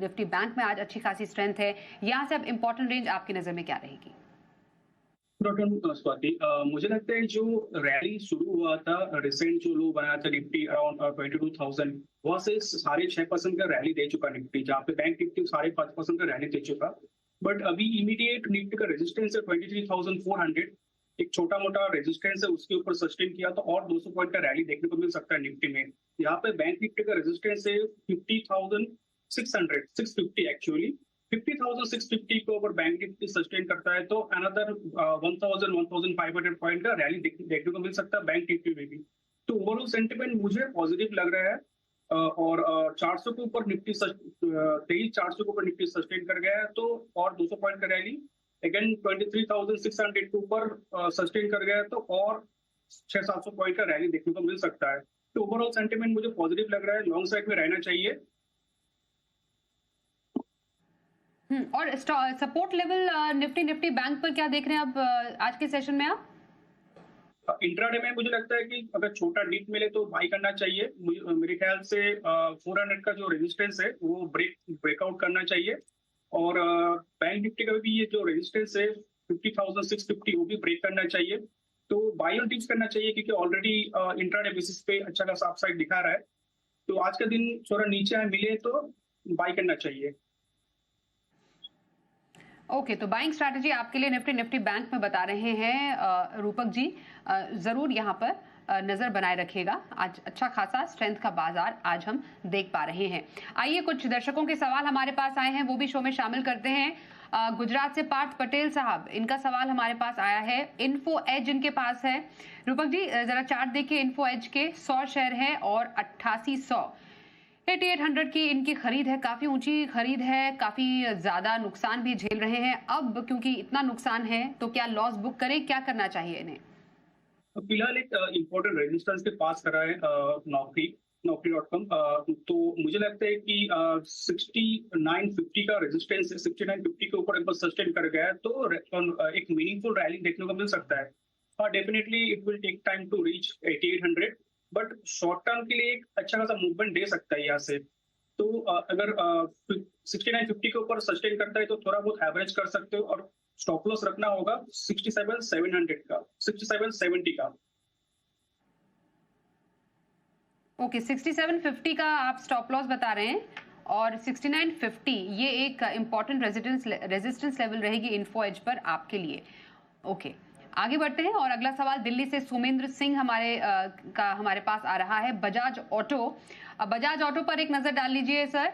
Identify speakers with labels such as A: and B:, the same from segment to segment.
A: Nifty bank में आज अच्छी खासी स्ट्रेंथ है, यहाँ से अब इंपॉर्टेंट रेंज आपकी नजर में क्या रहेगी?
B: स्वाति, मुझे लगता है जो रैली शुरू हुआ था, रिसेंट जो लो बनाया था निफ्टी अराउंड 22,000, वहां से 6.5% का रैली दे चुका निफ्टी, जहाँ पे बैंक निफ्टी 5.5% का रैली दे चुका। बट अभी इमीडिएट निफ्टी का रेजिस्टेंस है 23,400, एक छोटा मोटा रेजिस्टेंस है, उसके ऊपर सस्टेन किया तो और 200 पॉइंट का रैली देखने को मिल सकता है निफ्टी में। यहाँ पे बैंक निफ्टी का रेजिस्टेंस है 50,600, 650 एक्चुअली। 50,650 को अगर बैंक निफ्टी सस्टेन करता है तो अनदर 1,500 पॉइंट का रैली देखने को मिल सकता है बैंक निफ्टी में भी। तो ओवरऑल सेंटिमेंट मुझे पॉजिटिव लग रहा है। और 400 के ऊपर निफ्टी 23,400 के ऊपर निफ्टी सस्टेन कर गया है तो और 200 पॉइंट का रैली, अगेन 23,600 के ऊपर सस्टेन कर गया है तो और 600-700 पॉइंट का रैली देखने को मिल सकता है। तो ओवरऑल सेंटिमेंट मुझे पॉजिटिव लग रहा है, लॉन्ग साइड में रहना चाहिए।
A: और सपोर्ट लेवल निफ्टी बैंक पर क्या देख रहे हैं अब आज के सेशन में आप?
B: इंट्राडे में मुझे लगता है कि अगर छोटा डिप मिले तो बाई करना चाहिए। मेरे ख्याल से 400 का जो रेजिस्टेंस है वो ब्रेकआउट करना चाहिए। और बैंक निफ्टी का भी ये जो रेजिस्टेंस है 50,650 वो भी ब्रेक करना चाहिए। तो बाई ऑन डिप्स करना चाहिए क्योंकि ऑलरेडी इंट्राडे बेसिस पे अच्छा खासा अपसाइड दिखा रहा है। तो आज का दिन थोड़ा नीचे मिले तो बाई करना चाहिए।
A: ओके, तो बाइंग स्ट्रैटेजी आपके लिए निफ्टी बैंक में बता रहे हैं रूपक जी। जरूर यहाँ पर नजर बनाए रखिएगा। आज अच्छा खासा स्ट्रेंथ का बाजार आज हम देख पा रहे हैं। आइए कुछ दर्शकों के सवाल हमारे पास आए हैं, वो भी शो में शामिल करते हैं। गुजरात से पार्थ पटेल साहब, इनका सवाल हमारे पास आया है। इन्फो एज इनके पास है। रूपक जी जरा चार्ट देखिए, इन्फो एज के 100 शेयर है और 8800 8800 की इनकी खरीद है, काफी ऊंची खरीद है, काफी ज्यादा नुकसान भी झेल रहे हैं। अब क्योंकि इतना नुकसान है तो क्या लॉस बुक करें, क्या करना चाहिए इन्हें?
B: फिलहाल एक इम्पोर्टेंट रेजिस्टेंस के पास करा है नौकरी.com। तो मुझे लगता है कि 6950 का रेजिस्टेंस है, 6950 के ऊपर एक बार सस्टेन कर गया है तो एक मीनिंगफुल रैली देखने को मिल सकता है। हाँ, definitely it will take time to reach 8800, but short term के लिए एक अच्छा खासा मूवमेंट दे सकता है यहाँ से। तो अगर 6950 के ऊपर सस्टेन करता है तो थोड़ा बहुत एवरेज कर सकते हो और स्टॉप लॉस रखना होगा 67,700 का, 6770 का।
A: ओके, 6750 का आप स्टॉप लॉस बता रहे हैं और 6950 ये एक इंपॉर्टेंट रेजिस्टेंस लेवल रहेगी इन्फो एज पर आपके लिए। ओके, आगे बढ़ते हैं और अगला सवाल दिल्ली से सुमेंद्र सिंह हमारे पास आ रहा है। बजाज ऑटो पर एक नजर डाल लीजिए सर।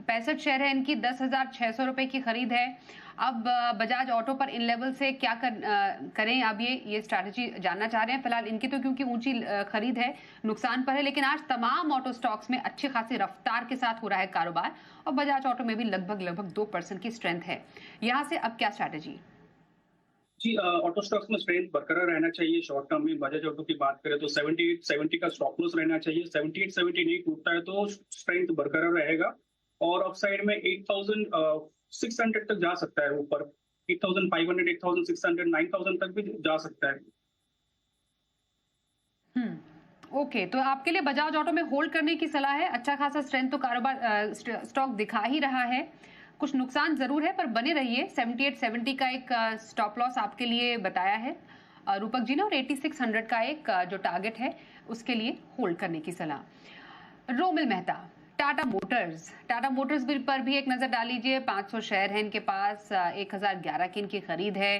A: 65 शेयर है इनकी, 10,600 रुपए की खरीद है। अब बजाज ऑटो पर इन लेवल से क्या करें, अब ये स्ट्रैटेजी जानना चाह रहे हैं। फिलहाल इनकी तो क्योंकि ऊंची खरीद है नुकसान पर है, लेकिन आज तमाम ऑटो स्टॉक्स में अच्छी खासी रफ्तार के साथ हो रहा है कारोबार और बजाज ऑटो में भी लगभग 2% की स्ट्रेंथ है। यहाँ से अब क्या स्ट्रैटेजी?
B: जी, ऑटो स्टॉक्स में स्ट्रेंथ बरकरार रहना चाहिए। शॉर्ट टर्म में बजाज ऑटो की बात करें तो 7870 का स्टॉप लॉस रहना चाहिए। 7870 नहीं टूटता है तो स्ट्रेंथ बरकरार रहेगा और अपसाइड में 8600 तक जा सकता है ऊपर। 8500, 8600, 9000 तक भी जा सकता है।
A: ओके, तो आपके लिए बजाज ऑटो में होल्ड करने की सलाह है। अच्छा खासा स्ट्रेंथ तो कारोबार स्टॉक दिखा ही रहा है, कुछ नुकसान जरूर है पर बने रहिए। 7870 का एक स्टॉप लॉस आपके लिए बताया है रूपक जी ने और 8600 का एक जो टारगेट है उसके लिए होल्ड करने की सलाह। रोमिल मेहता, टाटा मोटर्स पर भी एक नजर डाल लीजिए। 500 शेयर है इनके पास, 1011 की इनकी खरीद है।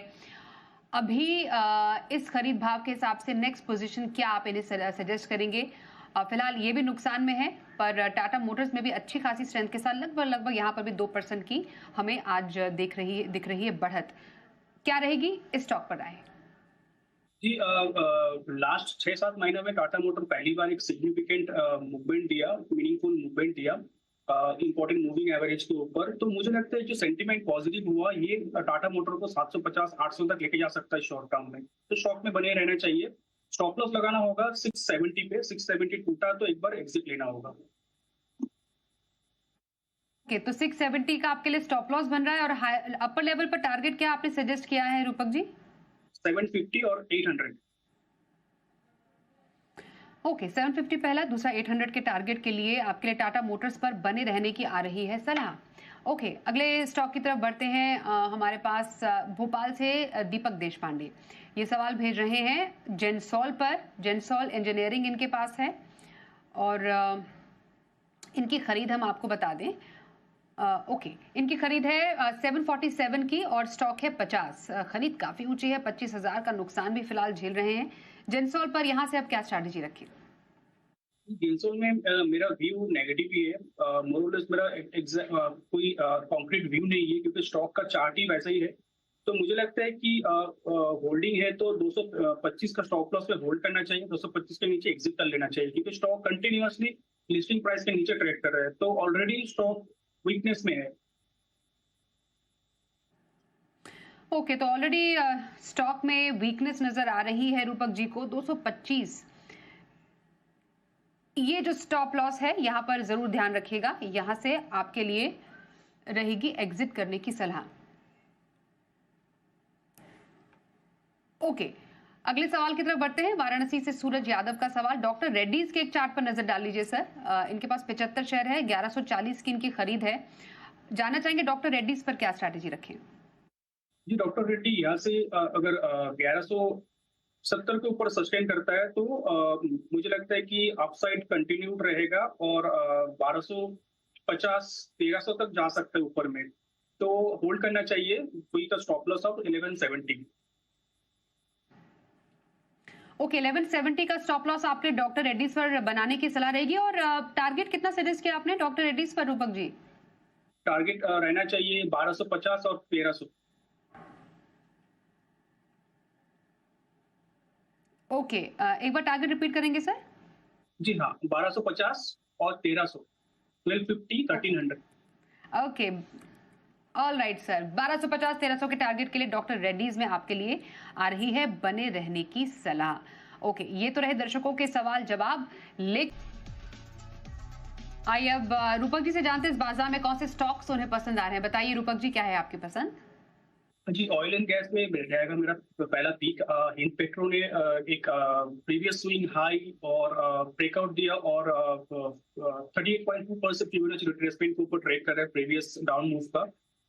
A: अभी इस खरीद भाव के हिसाब से नेक्स्ट पोजीशन क्या आप इन्हें सजेस्ट करेंगे? फिलहाल ये भी नुकसान में है पर टाटा मोटर्स में भी अच्छी खासी स्ट्रेंथ के साथ लगभग यहाँ पर भी 2% की हमें आज दिख रही है बढ़त। क्या रहेगी इस स्टॉक पर राय?
B: जी, लास्ट 6-7 महीनों में टाटा मोटर पहली बार एक सिग्निफिकेंट मूवमेंट दिया, मीनिंगफुल मूवमेंट दिया इंपॉर्टेंट मूविंग एवरेज के ऊपर। तो मुझे लगता है जो सेंटीमेंट पॉजिटिव हुआ ये टाटा मोटर को 750-800 तक लेके जा सकता है शॉर्ट टर्म में। तो स्टॉक में बने रहना चाहिए। स्टॉप लॉस लगाना होगा 670 पे, 670 टूटा तो एक बार एग्जिट लेना होगा।
A: ओके, तो 670 का आपके लिए स्टॉप लॉस बन रहा है और अपर लेवल पर टारगेट क्या आपने सजेस्ट किया है रूपक जी?
B: 750 और 800।
A: ओके, 750 पहला, दूसरा 800 के टारगेट के लिए आपके लिए टाटा मोटर्स पर बने रहने की आ रही है सलाह। ओके, अगले स्टॉक की तरफ बढ़ते हैं। हमारे पास भोपाल से दीपक देशपांडे ये सवाल भेज रहे हैं जेनसॉल पर। जेनसॉल इंजीनियरिंग इनके पास है और इनकी खरीद हम आपको बता दें। ओके, इनकी खरीद है 747 की और स्टॉक है 50। खरीद काफी ऊंची है, 25,000 का नुकसान भी फिलहाल झेल रहे हैं। जेनसॉल पर यहाँ से अब क्या स्ट्रैटेजी रखें?
B: जेनसोल में मेरा व्यू नेगेटिव ही है। मोरलेस मेरा कोई कॉन्क्रीट व्यू नहीं है, क्योंकि स्टॉक का चार्ट ही वैसा ही है। तो मुझे लगता है कि होल्डिंग है तो 225 का स्टॉप लॉस पे होल्ड करना चाहिए, 225 के नीचे एग्जिट कर लेना चाहिए, क्योंकि स्टॉक कंटिन्यूअसली लिस्टिंग प्राइस के नीचे ट्रेड कर रहा है, तो ऑलरेडी स्टॉक वीकनेस में है।
A: ओके, तो ऑलरेडी स्टॉक में वीकनेस नजर आ रही है रूपक जी को। 225 ये जो स्टॉप लॉस है यहाँ पर जरूर ध्यान रखिएगा, यहां से आपके लिए रहेगी एग्जिट करने की सलाह। ओके, अगले सवाल की तरफ बढ़ते हैं। वाराणसी से सूरज यादव का सवाल। डॉक्टर रेड्डीज के एक चार्ट पर नजर डाल लीजिए सर। इनके पास 75 शेयर है, 1140 की इनकी खरीद है। जानना चाहेंगे डॉक्टर रेड्डीज पर क्या स्ट्रैटेजी रखें?
B: जी, डॉक्टर रेड्डी यहाँ से अगर 1170 के ऊपर सस्टेन करता है तो मुझे लगता है कि अपसाइड कंटिन्यूड रहेगा और 1250 1300 तक जा सकता है ऊपर में, तो होल्ड करना चाहिए with the stop loss of 1170।
A: Okay, 1170 का स्टॉप लॉस आपने डॉक्टर रेड्डीज पर बनाने की सलाह रहेगी। और टारगेट कितना सजेस्ट किया आपने डॉक्टर रेड्डीज पर रूपक जी?
B: टारगेट रहना चाहिए 1250 और 1300।
A: ओके, एक बार टारगेट रिपीट करेंगे सर?
B: जी हाँ, 1250 और 1300, 1250 1300।
A: Okay, all right sir. 1250 1300 के टारगेट के लिए डॉक्टर रेड्डीज में आपके लिए आ रही है बने रहने की सलाह। ओके, ये तो रहे दर्शकों के सवाल जवाब। आइए अब रूपक जी से जानते हैं इस बाजार में कौन से स्टॉक्स उन्हें पसंद आ रहे हैं। बताइए रूपक जी, क्या है आपकी पसंद?
B: जी, ऑयल एंड गैस में मिल जाएगा मेरा पहला पीक। हिंद पेट्रो ने एक प्रीवियस स्विंग हाई और ब्रेकआउट दिया और 38.2% फ्यूचर रिट्रेसमेंट के ऊपर ट्रेड कर रहा है प्रीवियस डाउन मूव का।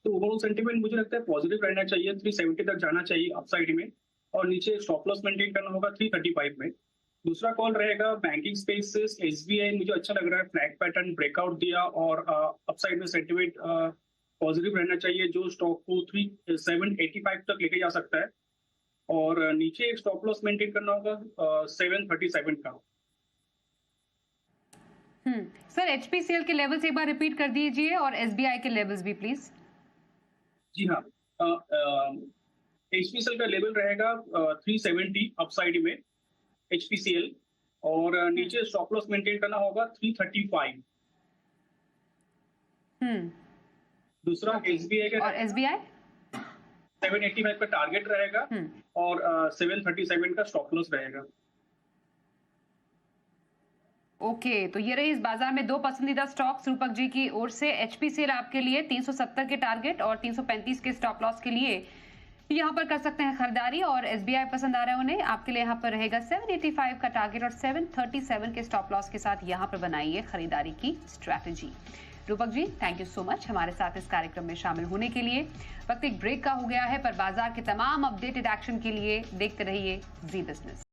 B: तो ओवरऑल सेंटीमेंट मुझे लगता है पॉजिटिव रहना चाहिए, 370 तक जाना चाहिए अपसाइड में, और नीचे स्टॉप लॉस मेंटेन करना होगा 335 में। दूसरा कॉल रहेगा बैंकिंग स्पेस से एसबीआई। मुझे अच्छा लग रहा है, फ्लैग पैटर्न ब्रेकआउट दिया और अपसाइड में सेंटीमेंट पॉजिटिव रहना चाहिए, जो स्टॉक को 785 तक लेके जा सकता है, और नीचे एक स्टॉप लॉस मेंटेन करना होगा 737 का।
A: सर, एचपीसीएल के लेवल्स एक बार रिपीट कर दीजिए और एसबीआई के लेवल्स भी प्लीज।
B: जी हाँ, एचपीसीएल का लेवल रहेगा 370 अपसाइड में एचपीसीएल, और नीचे स्टॉप लॉस मेंटेन करना होगा 335। दूसरा एसबीआई का, और
A: एसबीआई
B: 785 का टारगेट रहेगा और 737 का स्टॉप लॉस रहेगा।
A: ओके, तो ये रही इस बाजार में दो पसंदीदा स्टॉक्स रूपक जी की ओर से। एचपीसीएल आपके लिए 370 के टारगेट और 335 के स्टॉप लॉस के लिए यहाँ पर कर सकते हैं खरीदारी, और एसबीआई पसंद आ रहा है उन्हें, आपके लिए यहाँ पर रहेगा 785 का टारगेट और 737 के स्टॉप लॉस के साथ यहाँ पर बनाइए खरीदारी की strategy. Rupak ji, thank you so much हमारे साथ इस कार्यक्रम में शामिल होने के लिए। वक्त एक ब्रेक का हो गया है, पर बाजार के तमाम अपडेटेड एक्शन के लिए देखते रहिए जी बिजनेस।